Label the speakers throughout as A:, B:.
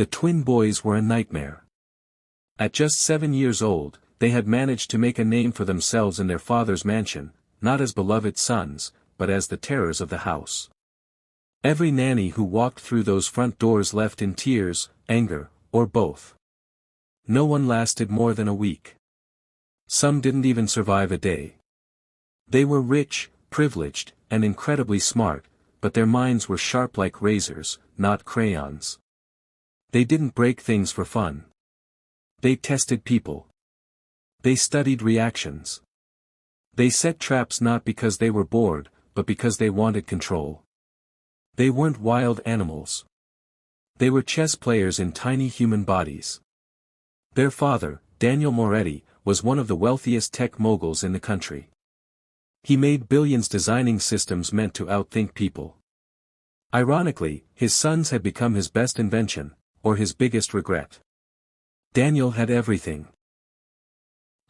A: The twin boys were a nightmare. At just 7 years old, they had managed to make a name for themselves in their father's mansion, not as beloved sons, but as the terrors of the house. Every nanny who walked through those front doors left in tears, anger, or both. No one lasted more than a week. Some didn't even survive a day. They were rich, privileged, and incredibly smart, but their minds were sharp like razors, not crayons. They didn't break things for fun. They tested people. They studied reactions. They set traps not because they were bored, but because they wanted control. They weren't wild animals. They were chess players in tiny human bodies. Their father, Daniel Moretti, was one of the wealthiest tech moguls in the country. He made billions designing systems meant to outthink people. Ironically, his sons had become his best invention, or his biggest regret. Daniel had everything.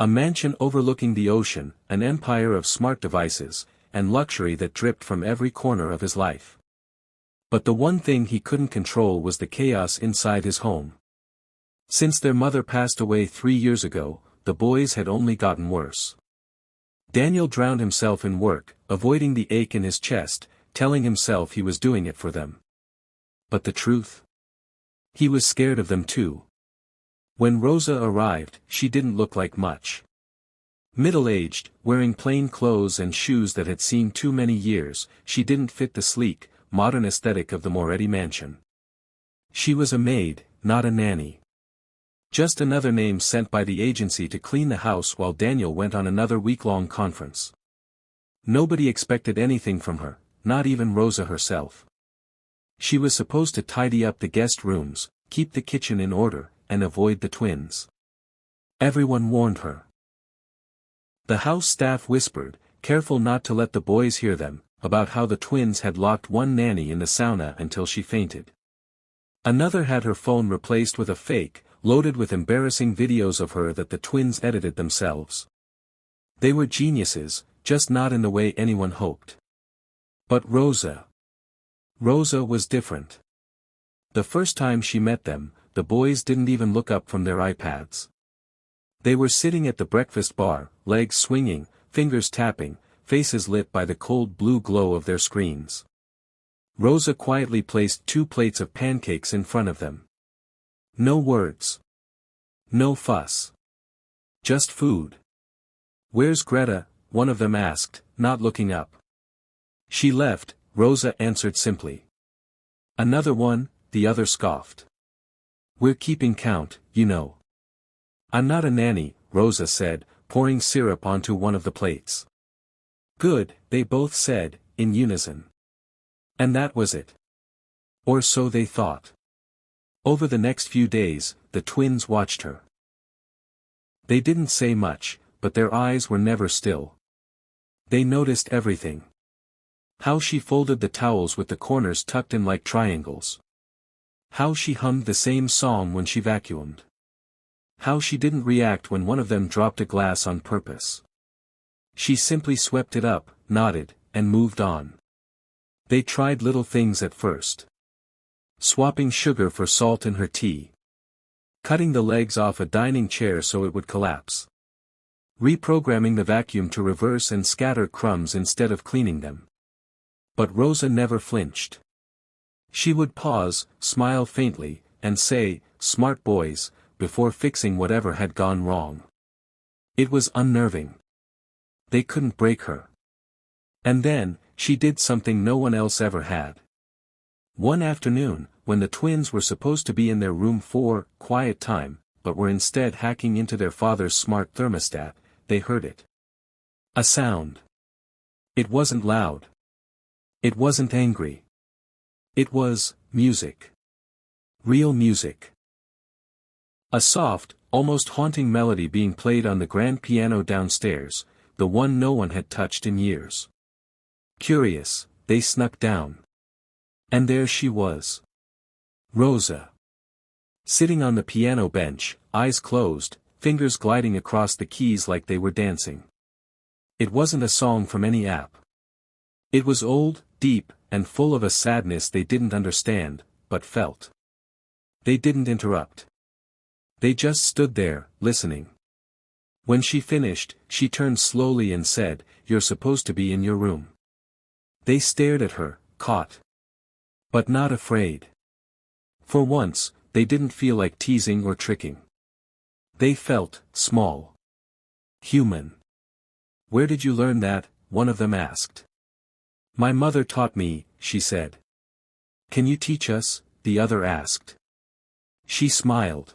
A: A mansion overlooking the ocean, an empire of smart devices, and luxury that dripped from every corner of his life. But the one thing he couldn't control was the chaos inside his home. Since their mother passed away 3 years ago, the boys had only gotten worse. Daniel drowned himself in work, avoiding the ache in his chest, telling himself he was doing it for them. But the truth? He was scared of them too. When Rosa arrived, she didn't look like much. Middle-aged, wearing plain clothes and shoes that had seen too many years, she didn't fit the sleek, modern aesthetic of the Moretti mansion. She was a maid, not a nanny. Just another name sent by the agency to clean the house while Daniel went on another week-long conference. Nobody expected anything from her, not even Rosa herself. She was supposed to tidy up the guest rooms, keep the kitchen in order, and avoid the twins. Everyone warned her. The house staff whispered, careful not to let the boys hear them, about how the twins had locked one nanny in the sauna until she fainted. Another had her phone replaced with a fake, loaded with embarrassing videos of her that the twins edited themselves. They were geniuses, just not in the way anyone hoped. But Rosa was different. The first time she met them, the boys didn't even look up from their iPads. They were sitting at the breakfast bar, legs swinging, fingers tapping, faces lit by the cold blue glow of their screens. Rosa quietly placed 2 plates of pancakes in front of them. No words. No fuss. Just food. "Where's Greta?" one of them asked, not looking up. "She left," Rosa answered simply. "Another one?" the other scoffed. "We're keeping count, you know." "I'm not a nanny," Rosa said, pouring syrup onto one of the plates. "Good," they both said, in unison. And that was it. Or so they thought. Over the next few days, the twins watched her. They didn't say much, but their eyes were never still. They noticed everything. How she folded the towels with the corners tucked in like triangles. How she hummed the same song when she vacuumed. How she didn't react when one of them dropped a glass on purpose. She simply swept it up, nodded, and moved on. They tried little things at first. Swapping sugar for salt in her tea. Cutting the legs off a dining chair so it would collapse. Reprogramming the vacuum to reverse and scatter crumbs instead of cleaning them. But Rosa never flinched. She would pause, smile faintly, and say, "Smart boys," before fixing whatever had gone wrong. It was unnerving. They couldn't break her. And then, she did something no one else ever had. One afternoon, when the twins were supposed to be in their room for quiet time, but were instead hacking into their father's smart thermostat, they heard it. A sound. It wasn't loud. It wasn't angry. It was music. Real music. A soft, almost haunting melody being played on the grand piano downstairs, the one no one had touched in years. Curious, they snuck down. And there she was. Rosa. Sitting on the piano bench, eyes closed, fingers gliding across the keys like they were dancing. It wasn't a song from any app. It was old, deep, and full of a sadness they didn't understand, but felt. They didn't interrupt. They just stood there, listening. When she finished, she turned slowly and said, "You're supposed to be in your room." They stared at her, caught. But not afraid. For once, they didn't feel like teasing or tricking. They felt small. Human. "Where did you learn that?" one of them asked. "My mother taught me," she said. "Can you teach us?" the other asked. She smiled.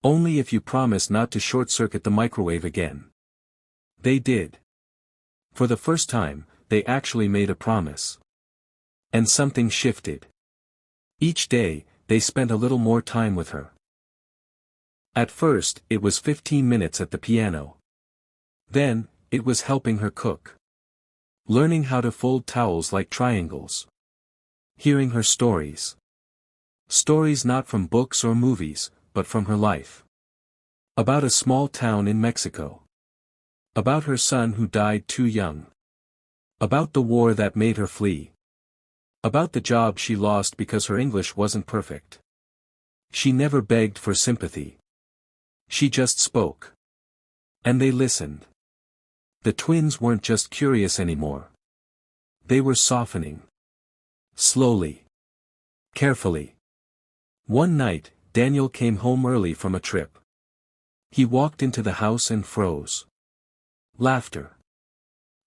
A: "Only if you promise not to short-circuit the microwave again." They did. For the first time, they actually made a promise. And something shifted. Each day, they spent a little more time with her. At first, it was 15 minutes at the piano. Then, it was helping her cook. Learning how to fold towels like triangles. Hearing her stories. Stories not from books or movies, but from her life. About a small town in Mexico. About her son who died too young. About the war that made her flee. About the job she lost because her English wasn't perfect. She never begged for sympathy. She just spoke. And they listened. The twins weren't just curious anymore. They were softening. Slowly. Carefully. One night, Daniel came home early from a trip. He walked into the house and froze. Laughter.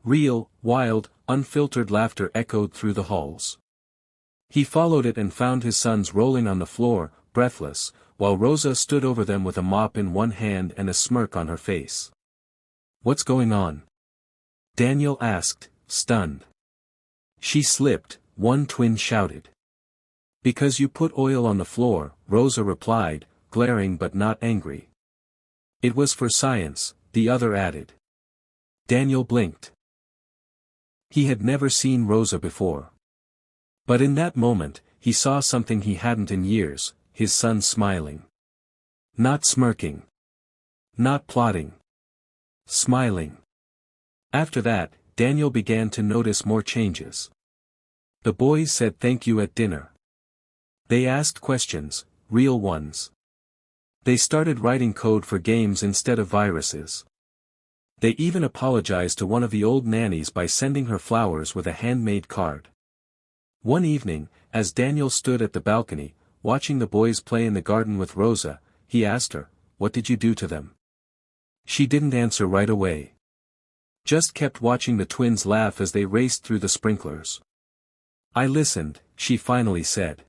A: Real, wild, unfiltered laughter echoed through the halls. He followed it and found his sons rolling on the floor, breathless, while Rosa stood over them with a mop in one hand and a smirk on her face. "What's going on?" Daniel asked, stunned. "She slipped," one twin shouted. "Because you put oil on the floor," Rosa replied, glaring but not angry. "It was for science," the other added. Daniel blinked. He had never seen Rosa before. But in that moment, he saw something he hadn't in years, his son smiling. Not smirking. Not plotting. Smiling. After that, Daniel began to notice more changes. The boys said thank you at dinner. They asked questions, real ones. They started writing code for games instead of viruses. They even apologized to one of the old nannies by sending her flowers with a handmade card. One evening, as Daniel stood at the balcony, watching the boys play in the garden with Rosa, he asked her, "What did you do to them?" She didn't answer right away. Just kept watching the twins laugh as they raced through the sprinklers. "I listened," she finally said.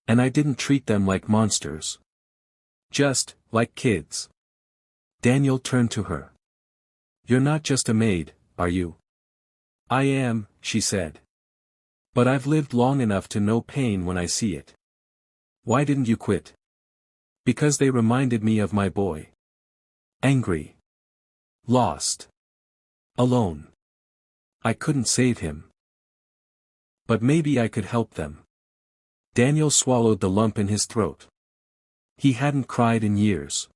A: "And I didn't treat them like monsters. Just, like kids." Daniel turned to her. "You're not just a maid, are you?" "I am," she said. "But I've lived long enough to know pain when I see it." "Why didn't you quit?" "Because they reminded me of my boy. Angry. Lost. Alone. I couldn't save him. But maybe I could help them." Daniel swallowed the lump in his throat. He hadn't cried in years.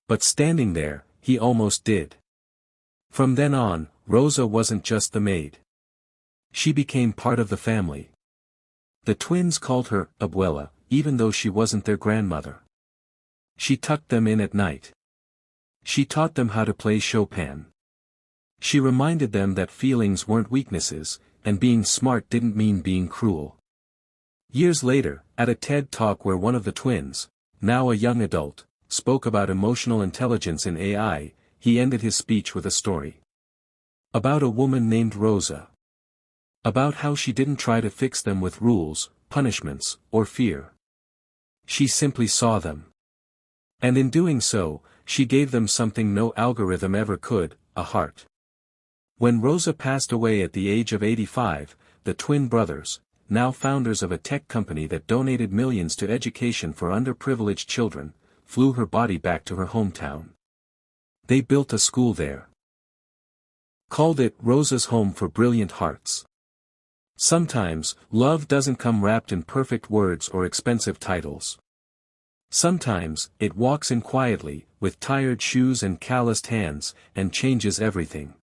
A: But standing there, he almost did. From then on, Rosa wasn't just the maid. She became part of the family. The twins called her Abuela, even though she wasn't their grandmother. She tucked them in at night. She taught them how to play Chopin. She reminded them that feelings weren't weaknesses, and being smart didn't mean being cruel. Years later, at a TED Talk where one of the twins, now a young adult, spoke about emotional intelligence in AI, he ended his speech with a story. About a woman named Rosa. About how she didn't try to fix them with rules, punishments, or fear. She simply saw them. And in doing so, she gave them something no algorithm ever could, a heart. When Rosa passed away at the age of 85, the twin brothers, now founders of a tech company that donated millions to education for underprivileged children, flew her body back to her hometown. They built a school there. Called it Rosa's Home for Brilliant Hearts. Sometimes, love doesn't come wrapped in perfect words or expensive titles. Sometimes, it walks in quietly, with tired shoes and calloused hands, and changes everything.